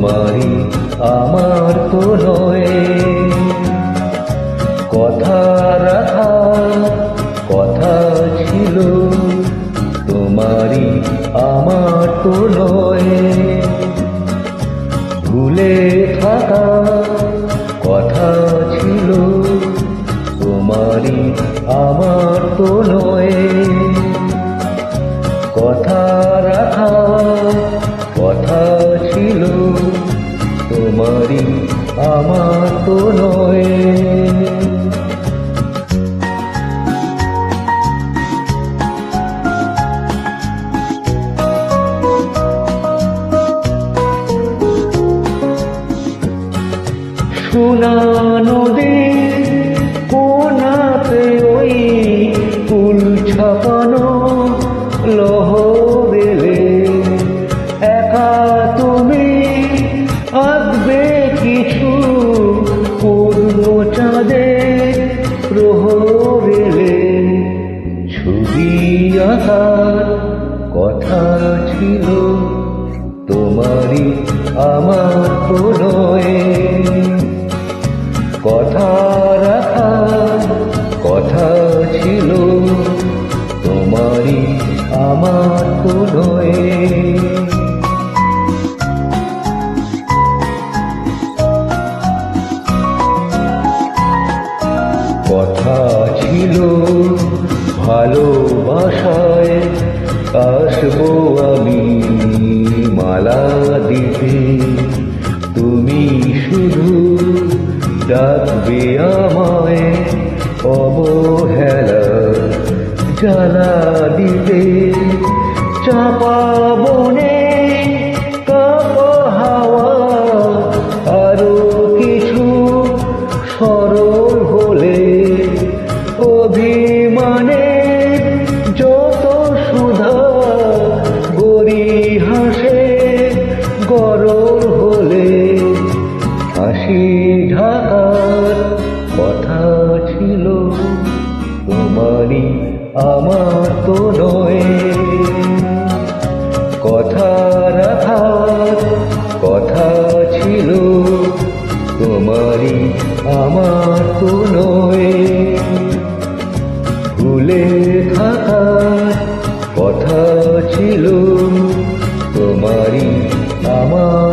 তোমারই আমার তো নয়। কথা রাখা কথা ছিল, তোমারই আমার তো নয়। ভুলে থাকা কথা ছিল, তোমারই আমার তো নয়। কথা রাখা কথা ছিল, তোমারই আমার তো নয়। সোনা নদীর কোনাতে ওই ফুল ছাপানো লহরেলে একা তুমি আঁকবে কিছু পূর্ণ চাঁদের প্রহরেলে। ছবি আঁকার কথা ছিল, তোমারই আমার তো নয়। কথা রাখা কথা ছিল, তোমারই আমার তো নয়। কথা ছিল ভালোবাসায় আসবো আমি মালা দিতে, তুমি শুধু ডাকবে আমায় অবহেলা জ্বালা দিতে। চাপা বনে কাপা হাওয়া আরো কিছু সরল হলে, অভিমানে যত সুধা গড়ি হাসে গরল হলে। হাসি ঢাকার কথা ছিল, তোমারই আমার তো নয়। কথা রাখার কথা ছিল, তোমারই আমার তো নয়। ভুলে থাকার কথা ছিল, তোমারই আমার